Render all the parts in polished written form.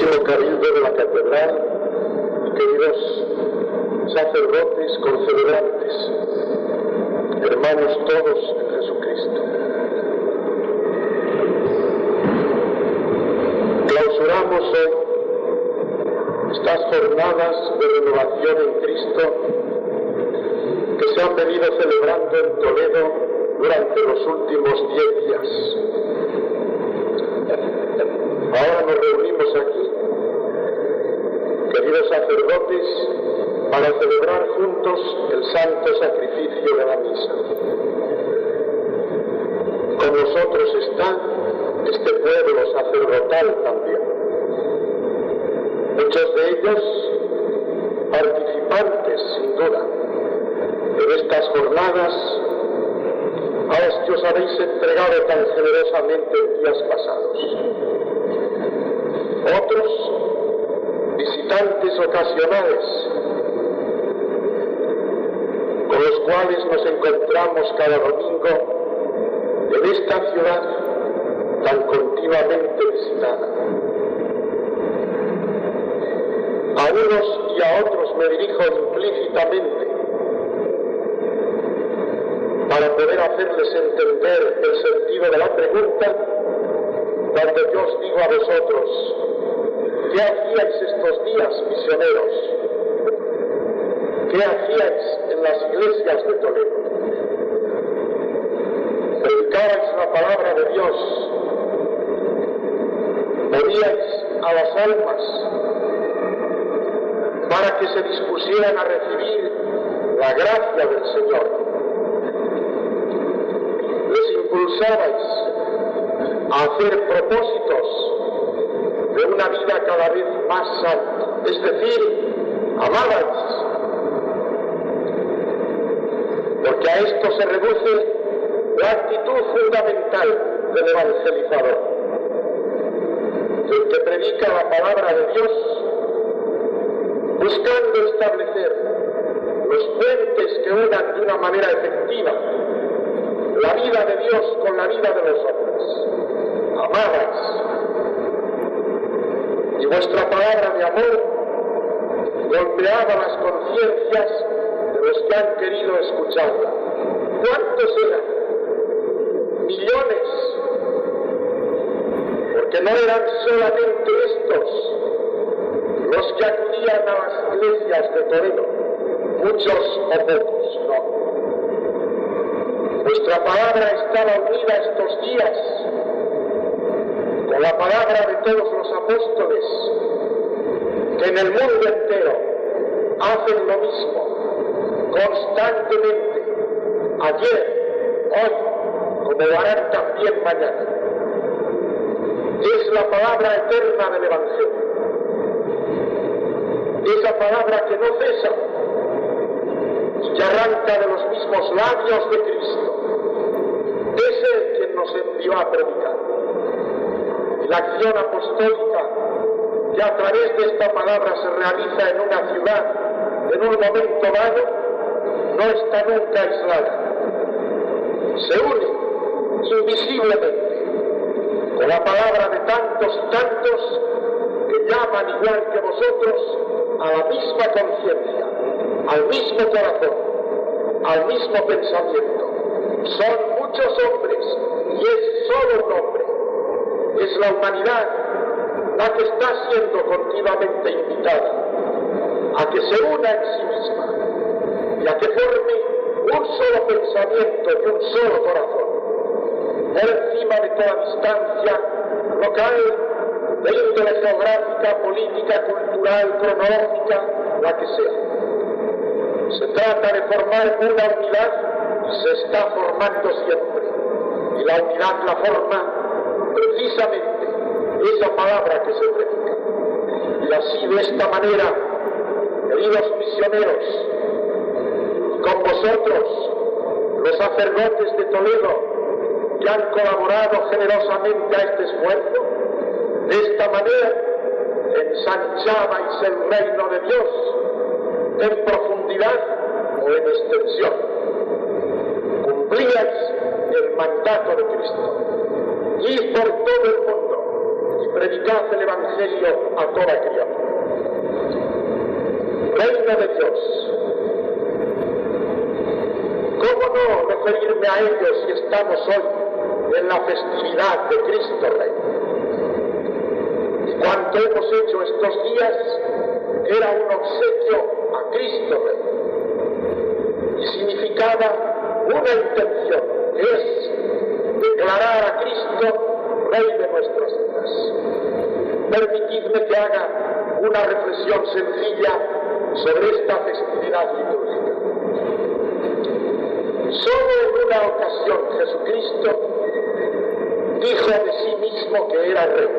Santísimo Cabildo de la Catedral, queridos sacerdotes concelebrantes, hermanos todos en Jesucristo. Clausuramos hoy estas jornadas de renovación en Cristo que se han venido celebrando en Toledo durante los últimos 10 días. Ahora nos reunimos aquí, queridos sacerdotes, para celebrar juntos el santo sacrificio de la misa. Con nosotros está este pueblo sacerdotal también. Muchos de ellos participantes, sin duda, en estas jornadas a las que os habéis entregado tan generosamente en días pasados. Otros, visitantes ocasionales, con los cuales nos encontramos cada domingo en esta ciudad tan continuamente visitada. A unos y a otros me dirijo implícitamente para poder hacerles entender el sentido de la pregunta cuando yo os digo a vosotros: ¿qué hacíais estos días, misioneros? ¿Qué hacíais en las iglesias de Toledo? ¿Predicabais la palabra de Dios? ¿Movíais a las almas para que se dispusieran a recibir la gracia del Señor? ¿Les impulsabais a hacer propósitos de una vida cada vez más santa? Es decir, amabais. Porque a esto se reduce la actitud fundamental del evangelizador. El que predica la palabra de Dios, buscando establecer los puentes que unan de una manera efectiva la vida de Dios con la vida de los hombres. Amabais. Y vuestra palabra de amor golpeaba las conciencias de los que han querido escucharla. ¿Cuántos eran? Millones. Porque no eran solamente estos los que acudían a las iglesias de Toledo, muchos o pocos, no. Nuestra palabra estaba unida estos días con la palabra de todos los apóstoles que en el mundo entero hacen lo mismo, constantemente, ayer, hoy, como lo harán también mañana. Es la palabra eterna del Evangelio. Esa palabra que no cesa y que arranca de los mismos labios de Cristo. Es Él quien nos envió a predicar. Y la acción apostólica que a través de esta palabra se realiza en una ciudad, en un momento dado, no está nunca aislada. Se une invisiblemente con la palabra de tantos y tantos que llaman igual que vosotros a la misma conciencia, al mismo corazón, al mismo pensamiento. Son muchos hombres y es solo un hombre. Es la humanidad la que está siendo continuamente invitada a que se una en sí misma y a que forme un solo pensamiento y un solo corazón, por encima de toda distancia local, de índole geográfica, política, cultural, cronológica, la que sea. Se trata de formar una unidad y se está formando siempre. Y la unidad la forma precisamente esa palabra que se predica. Y así, de esta manera, queridos misioneros, con vosotros, los sacerdotes de Toledo, que han colaborado generosamente a este esfuerzo, de esta manera ensanchabais el reino de Dios en profundidad o en extensión. Cumplíais el mandato de Cristo. Id por todo el mundo y predicad el Evangelio a toda criatura. Reino de Dios. ¿Cómo no referirme a ellos si estamos hoy en la festividad de Cristo Rey? Y cuanto hemos hecho estos días era un obsequio a Cristo Rey. Y significaba una intención, que es declarar a Cristo Rey de nuestras vidas. Permitidme que haga una reflexión sencilla sobre esta festividad litúrgica. Solo en una ocasión Jesucristo dijo de sí mismo que era rey,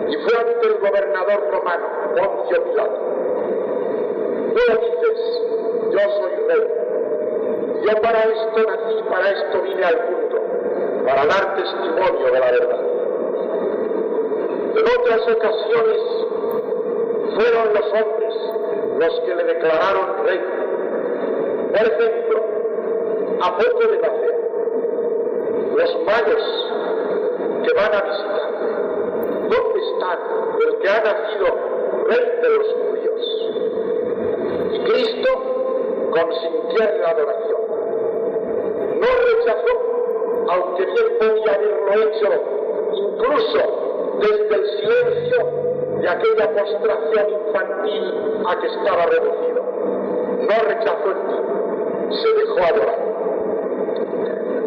y fue ante el gobernador romano, Poncio Pilato. Tú dices, yo soy rey, yo para esto nací, para esto vine al mundo, para dar testimonio de la verdad. En otras ocasiones fueron los hombres los que le declararon rey. Por ejemplo, a poco de nacer, los magos que van a visitarle, ¿dónde están el que ha nacido rey de los judíos? Y Cristo consintió en la adoración. No rechazó, aunque bien podía haberlo hecho incluso desde el silencio de aquella postración infantil a que estaba reducido. No rechazó el título, se dejó adorar.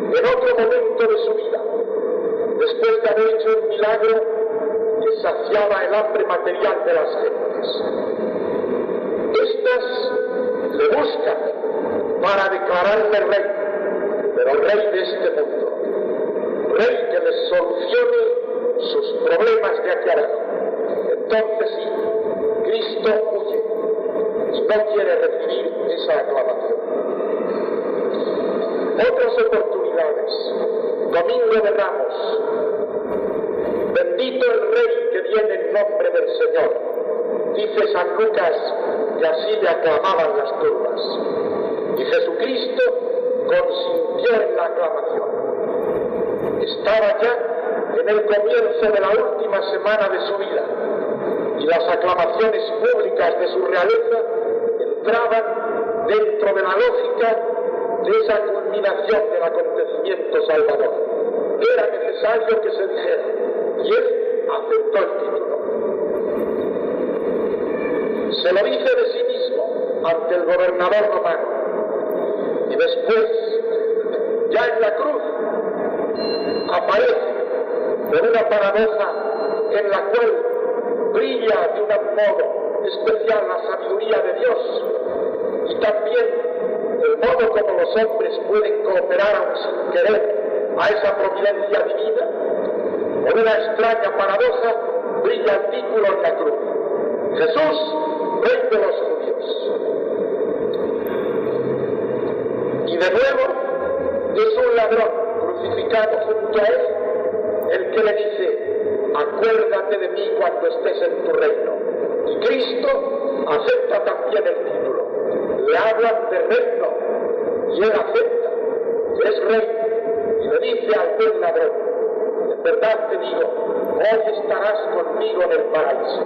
En otro momento de su vida, después de haber hecho un milagro que saciaba el hambre material de las gentes, estas le buscan para declararle rey, pero rey de este mundo, rey que les solucione sus problemas de aquí abajo. Entonces sí, Cristo huye y no quiere recibir esa aclamación. Otras oportunidades. Domingo de Ramos. Bendito el Rey que viene en nombre del Señor. Dice San Lucas que así le aclamaban las turbas. Y Jesucristo consintió en la aclamación. Estaba ya en el comienzo de la última semana de su vida. Y las aclamaciones públicas de su realeza entraban dentro de la lógica de esa culminación del acontecimiento salvador. Era necesario que se dijera, y él aceptó el título. Se lo dice de sí mismo ante el gobernador romano, y después, ya en la cruz, aparece por una paradoja en la cual brilla de un modo especial la sabiduría de Dios y también el modo como los hombres pueden cooperar aun sin querer a esa providencia divina. Por una extraña paradoja brilla el título en la cruz: Jesús, Rey de los judíos. Y de nuevo es un ladrón crucificado junto a él el que le dice: acuérdate de mí cuando estés en tu reino. Y Cristo acepta también el título. Le hablan de reino y él acepta que es rey y le dice al buen ladrón: en verdad te digo, hoy estarás conmigo en el paraíso.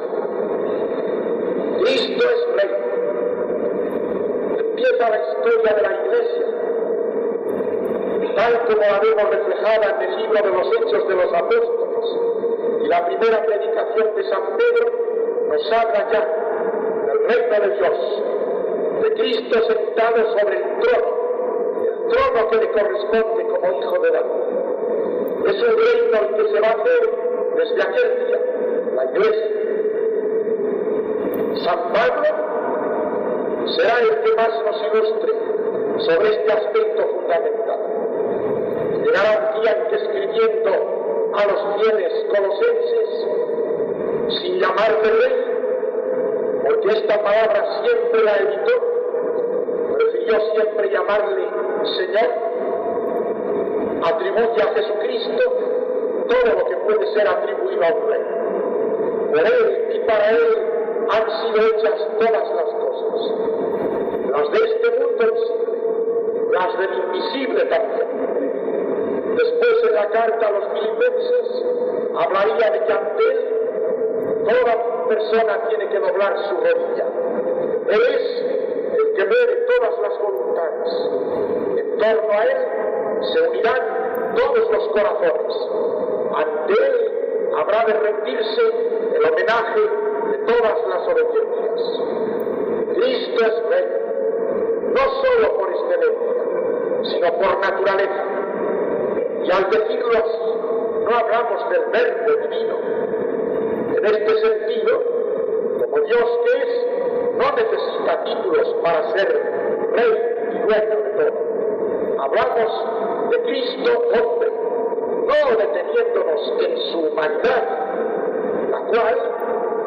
Cristo es rey. Empieza la historia de la Iglesia, tal como la vemos reflejada en el libro de los Hechos de los Apóstoles, y la primera predicación de San Pedro nos habla ya del reino de Dios, de Cristo sentado sobre el trono que le corresponde como hijo de David. Es un reino al que se va a hacer desde aquel día la Iglesia. San Pablo será el que más nos ilustre sobre este aspecto fundamental. Llegará un día en que, escribiendo a los fieles colosenses, sin llamarle rey, porque esta palabra siempre la evitó, prefirió siempre llamarle Señor, atribuye a Jesucristo todo lo que puede ser atribuido a un rey. Por él y para él han sido hechas todas las cosas, las de este mundo visible, las del invisible también. Después, en la carta a los Filipenses, hablaría de que ante él toda persona tiene que doblar su rodilla. Él es el que mueve todas las voluntades. En torno a él se unirán todos los corazones. Ante él habrá de rendirse el homenaje de todas las obediencias. Cristo es Rey, no solo por excelencia, sino por naturaleza. Y al decirlo así, no hablamos del verbo divino. En este sentido, como Dios que es, no necesita títulos para ser Rey y dueño de todo. Hablamos de Cristo hombre, no deteniéndonos en su humanidad, la cual,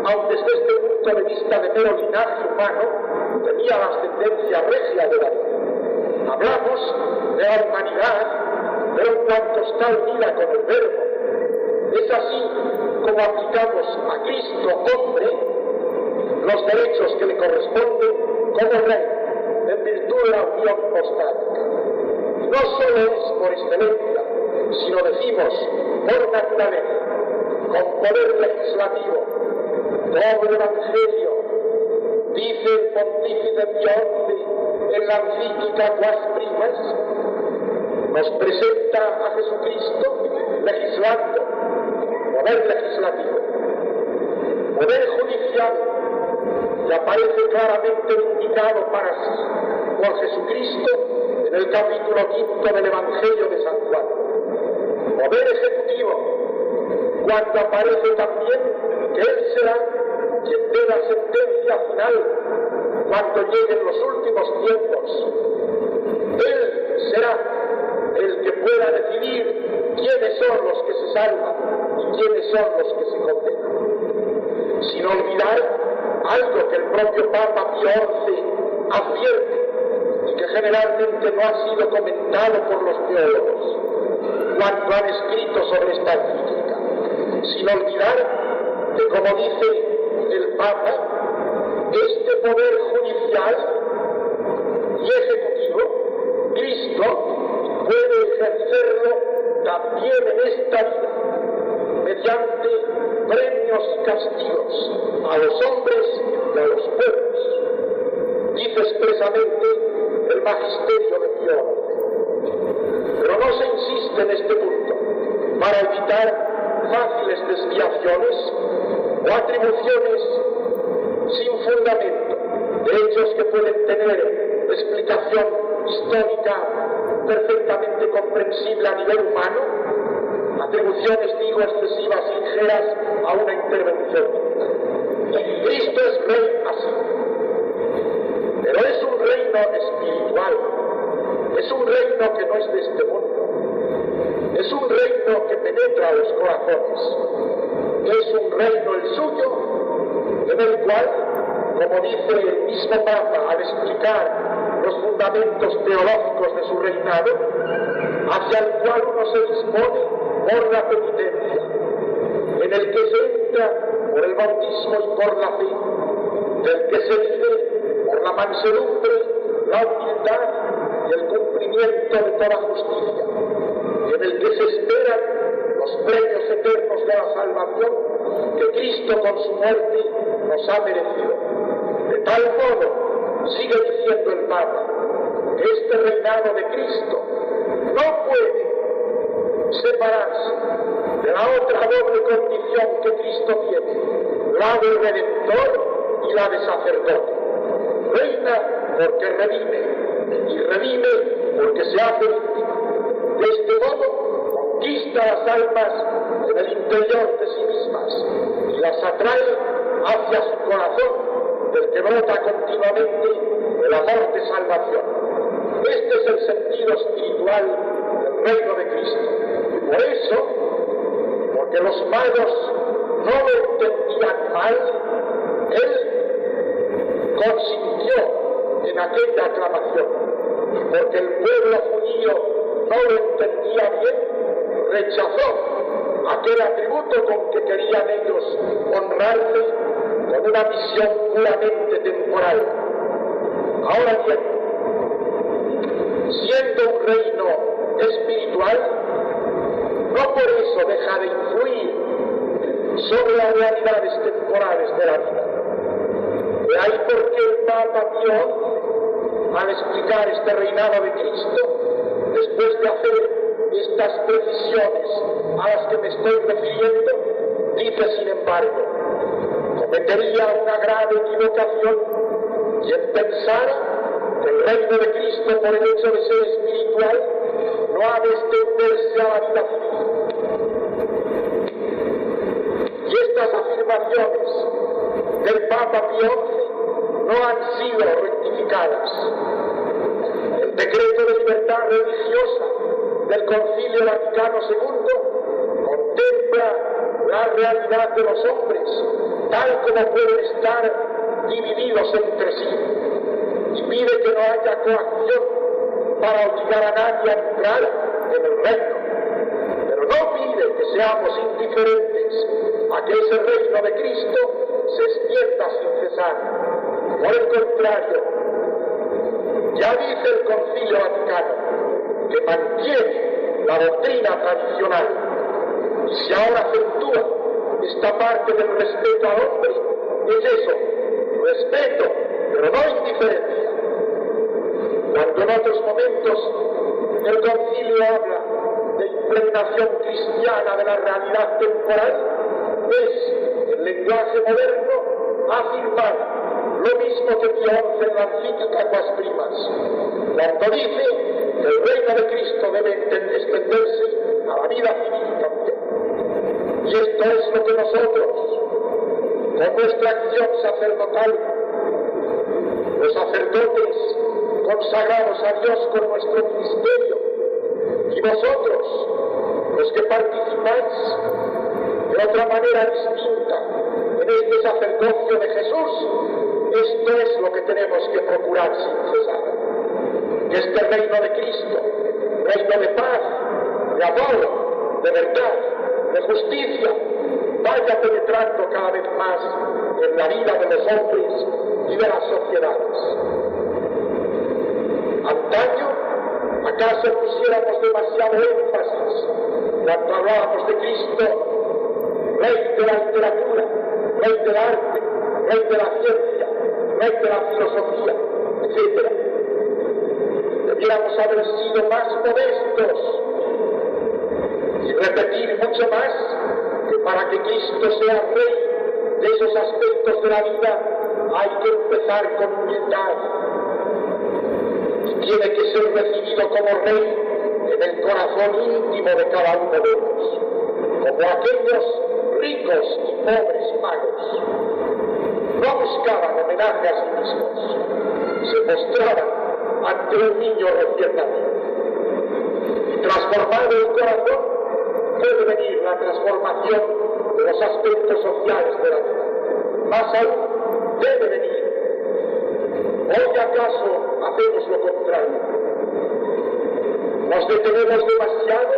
aun desde este punto de vista de mero linaje humano, tenía la ascendencia regia de David. Hablamos de la humanidad, pero en cuanto está unida con el Verbo. Es así como aplicamos a Cristo hombre los derechos que le corresponden como Rey, en virtud de la unión hipostática. No solo es por excelencia, sino decimos por naturaleza, con poder legislativo, todo el Evangelio, dice el Pontífice Pío XI en la encíclica Quas Primas, nos presenta a Jesucristo legislando, poder legislativo, poder judicial, que aparece claramente indicado para sí por Jesucristo en el capítulo 5 del Evangelio de San Juan. Poder ejecutivo, cuando aparece también que Él será quien dé la sentencia final cuando lleguen los últimos tiempos. Él será el que pueda decidir quiénes son los que se salvan y quiénes son los que se condenan. Sin olvidar algo que el propio Papa Pío XI advierte y que generalmente no ha sido comentado por los teólogos cuando han escrito sobre esta encíclica. Sin olvidar que, como dice el Papa, este poder judicial y ejecutivo, Cristo puede ejercerlo también en esta vida, mediante premios y castigos a los hombres y a los pueblos. Dice expresamente el magisterio de Pío XI. Pero no se insiste en este punto para evitar fáciles desviaciones o atribuciones sin fundamento de hechos que pueden tener explicación histórica perfectamente comprensible a nivel humano, atribuciones, digo, excesivas y ligeras a una intervención. Cristo es Rey así, pero es un reino espiritual, es un reino que no es de este mundo, es un reino que penetra los corazones, es un reino el suyo, en el cual, como dice el mismo Papa al explicar los fundamentos teológicos de su reinado, hacia el cual uno se dispone por la penitencia, en el que se entra por el bautismo y por la fe, del que se vive por la mansedumbre, la humildad y el cumplimiento de toda justicia, en el que se esperan los premios eternos de la salvación que Cristo con su muerte nos ha merecido. De tal modo, sigue diciendo el Papa, que este reinado de Cristo no puede separarse de la otra doble condición que Cristo tiene, la de Redentor y la de Sacerdote. Reina porque redime, y redime porque se hace víctima. De este modo, conquista las almas en el interior de sí mismas y las atrae hacia su corazón, del que brota continuamente el amor de salvación. Este es el sentido espiritual del reino de Cristo. Y por eso, porque los magos no lo entendían mal, Él consintió en aquella aclamación. Y porque el pueblo judío no lo entendía bien, rechazó aquel atributo con que querían ellos honrarle con una visión puramente temporal. Ahora bien, siendo un reino espiritual, no por eso deja de influir sobre las realidades temporales de la vida. De ahí porque el Papa Pío XI, al explicar este reinado de Cristo, después de hacer estas precisiones a las que me estoy refiriendo, dice sin embargo: cometería una grave equivocación quien pensara que el reino de Cristo, por el hecho de ser espiritual, no ha de extenderse a la vida civil. Y estas afirmaciones del Papa Pío XI no han sido rectificadas. El decreto de libertad religiosa del Concilio Vaticano II contempla la realidad de los hombres tal como pueden estar divididos entre sí y pide que no haya coacción para obligar a nadie a entrar en el reino, pero no pide que seamos indiferentes a que ese reino de Cristo se extienda sin cesar. Por el contrario, ya dice el Concilio Vaticano que mantiene la doctrina tradicional y si ahora acentúa esta parte del respeto al hombre, es eso, respeto, pero no indiferencia. Cuando en otros momentos el Concilio habla de impregnación cristiana de la realidad temporal, es el lenguaje moderno afirmar lo mismo que Pío XI en la encíclica Quas Primas, cuando dice que el reino de Cristo debe extenderse a la vida civil también. Y esto es lo que nosotros, con nuestra acción sacerdotal, los sacerdotes consagrados a Dios con nuestro ministerio, y vosotros, los que participáis de otra manera distinta en este sacerdocio de Jesús, esto es lo que tenemos que procurar sin cesar. Que este reino de Cristo, reino de paz, de amor, de verdad, de justicia, vaya penetrando cada vez más en la vida de los hombres y de las sociedades. Antaño, ¿acaso pusiéramos demasiado énfasis cuando hablábamos de Cristo, Rey de la literatura, Rey del arte, Rey de la ciencia, Rey de la filosofía, etc.? Debiéramos haber sido más modestos y repetir mucho más que para que Cristo sea Rey de esos aspectos de la vida hay que empezar con humildad y tiene que ser recibido como Rey en el corazón íntimo de cada uno de ellos, como aquellos ricos y pobres magos. No buscaban homenaje a sí mismos, se postraban ante un niño recién nacido. Y transformado el corazón, puede venir la transformación de los aspectos sociales de la vida. Más aún, debe venir. ¿Hoy acaso hacemos lo contrario? Nos detenemos demasiado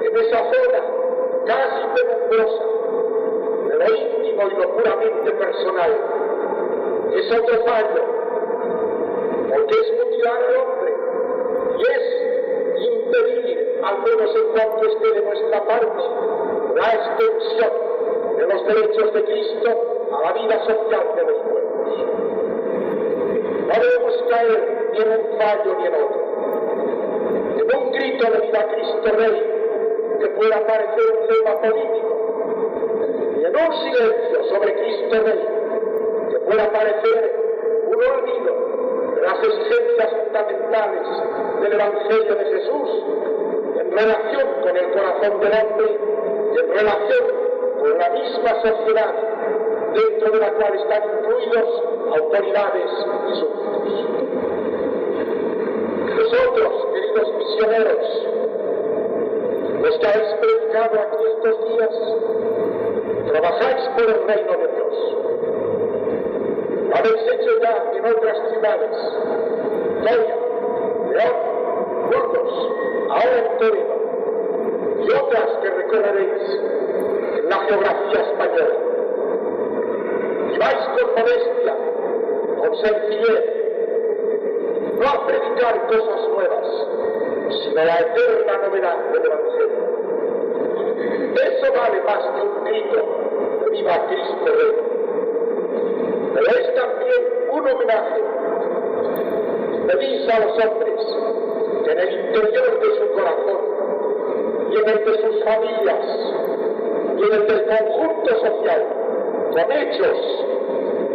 en esa zona casi penumbrosa de lo íntimo y lo puramente personal. Es otro fallo, porque es mutilar al hombre y es impedir, al menos en cuanto esté de nuestra parte, la extensión de los derechos de Cristo a la vida social de los pueblos. No debemos caer ni en un fallo ni en otro, en un grito de viva Cristo Rey que pueda parecer un tema político, y en un silencio sobre Cristo Rey que pueda parecer un olvido de las exigencias fundamentales del Evangelio de Jesús en relación con el corazón del hombre y en relación con la misma sociedad dentro de la cual están incluidos autoridades y súbditos. Vosotros, queridos misioneros, los que habéis predicado aquí estos días, trabajáis por el reino de Dios. Lo habéis hecho ya en otras ciudades, Toya, León, Burgos, ahora en Toledo, y otras que recorreréis en la geografía española. Y vais con modestia, con sencillez, no a predicar cosas nuevas, sino la eterna novedad del Evangelio. eso vale más que un grito de ¡Viva Cristo Rey! Pero es también un homenaje. Pedís a los hombres que en el interior de su corazón y en el de sus familias y en el del conjunto social, con hechos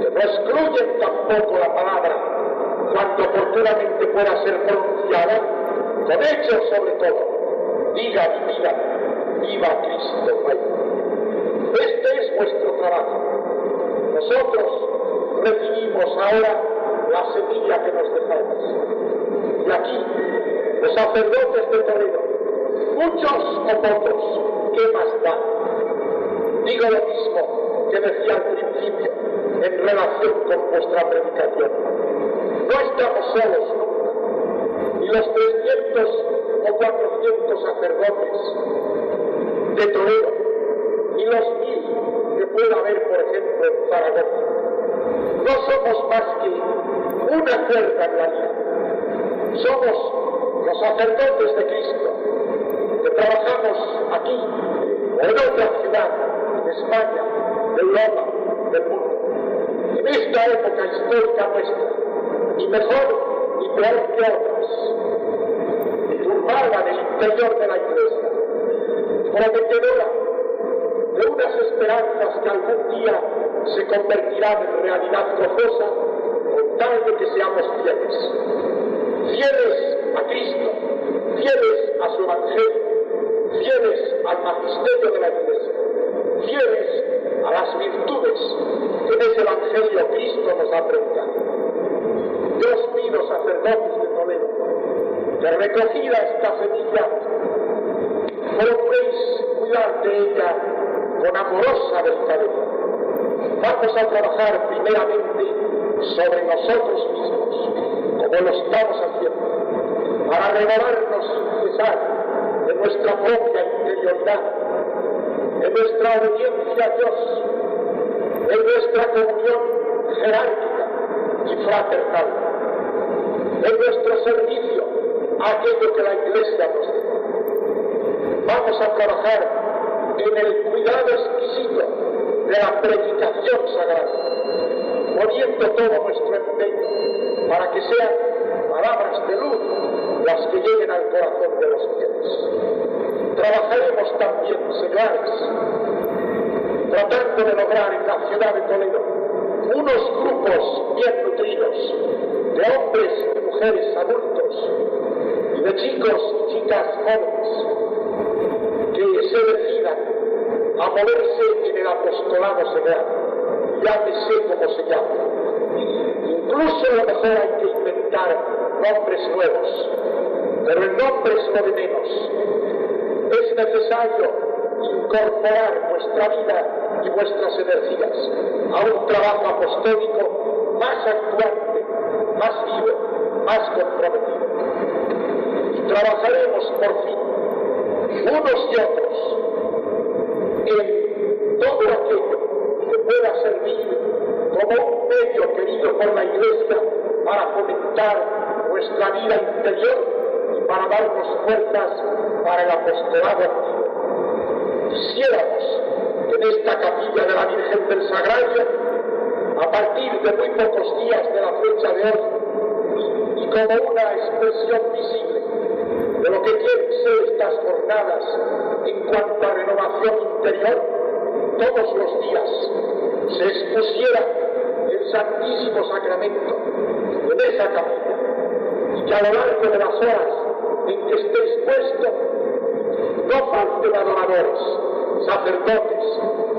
que no excluyen tampoco la palabra cuando oportunamente pueda ser pronunciada, con hechos sobre todo, digan y pidan, ¡Viva Cristo Rey! Este es vuestro trabajo. Nosotros recibimos ahora la semilla que nos dejáis. Y aquí, los sacerdotes de Toledo, muchos o pocos, ¿qué más da? Digo lo mismo que decía al principio en relación con vuestra predicación. No estamos solos nunca, ni los 300 o 400 sacerdotes de Toledo, ni los 1000 que pueda haber, por ejemplo, en Zaragoza. No somos más que una cuerda en la lira. Somos los sacerdotes de Cristo, que trabajamos aquí o en otra ciudad de España, de Europa, del mundo. En esta época histórica nuestra, ni mejor ni peor que otras, turbada en el interior de la Iglesia, prometedora de unas esperanzas que algún día se convertirán en realidad gozosa, con tal de que seamos fieles. Fieles a Cristo, fieles a su Evangelio, fieles al magisterio de la Iglesia, fieles a las virtudes que en ese Evangelio Cristo nos ha predicado. Yo os pido, sacerdotes de Toledo, que recogida esta semilla, procuréis cuidar de ella con amorosa delicadeza. Vamos a trabajar primeramente sobre nosotros mismos, como lo estamos haciendo, para renovarnos sin cesar en nuestra propia interioridad, en nuestra obediencia a Dios, en nuestra comunión jerárquica y fraternal, en nuestro servicio a aquello que la Iglesia nos deja. Vamos a trabajar en el cuidado exquisito de la predicación sagrada, poniendo todo nuestro empeño para que sean palabras de luz las que lleguen al corazón de los fieles. Trabajaremos también, señores, tratando de lograr en la ciudad de Toledo unos grupos bien nutridos de hombres y mujeres adultos y de chicos y chicas jóvenes que se decidan a moverse en el apostolado sagrado, llámese como se llame. Incluso a lo mejor hay que inventar nombres nuevos, pero el nombre es lo de menos. Es necesario incorporar nuestra vida y nuestras energías a un trabajo apostólico más actuante, más vivo, más comprometido. Y trabajaremos por fin, unos y otros, en todo aquello que pueda servir como un medio querido por la Iglesia para fomentar nuestra vida interior y para darnos fuerzas para el apostolado activo. Quisiéramos que en esta capilla de la Virgen del Sagrario, a partir de muy pocos días de la fecha de hoy, y como una expresión visible de lo que quieren ser estas jornadas en cuanto a renovación interior, todos los días se expusiera el Santísimo Sacramento en esa capilla, y que a lo largo de las horas en que esté expuesto no falten adoradores, sacerdotes,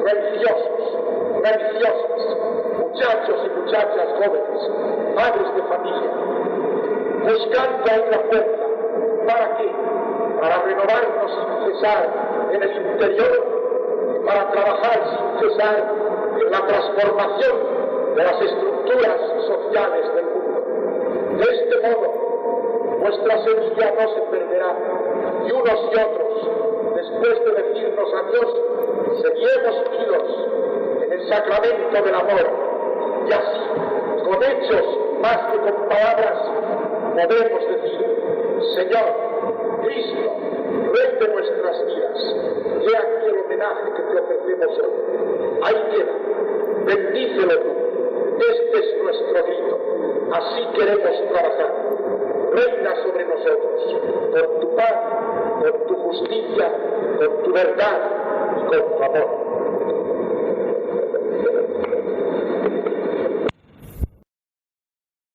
religiosos, religiosas, muchachos y muchachas jóvenes, padres de familia, buscando ahí la fuerza. ¿Para qué? Para renovarnos sin cesar en el interior y para trabajar sin cesar en la transformación de las estructuras sociales del mundo. De este modo, nuestra semilla no se perderá y unos y otros, después de decirnos adiós, seguiremos unidos en el sacramento del amor y así, con hechos más que con palabras, podemos decir: Señor, Cristo, Rey de nuestras vidas, he aquí el homenaje que te ofrecemos hoy. Ahí queda, bendícelo tú, este es nuestro grito, así queremos trabajar. Reina sobre nosotros, con tu paz, con tu justicia, con tu verdad y con tu amor.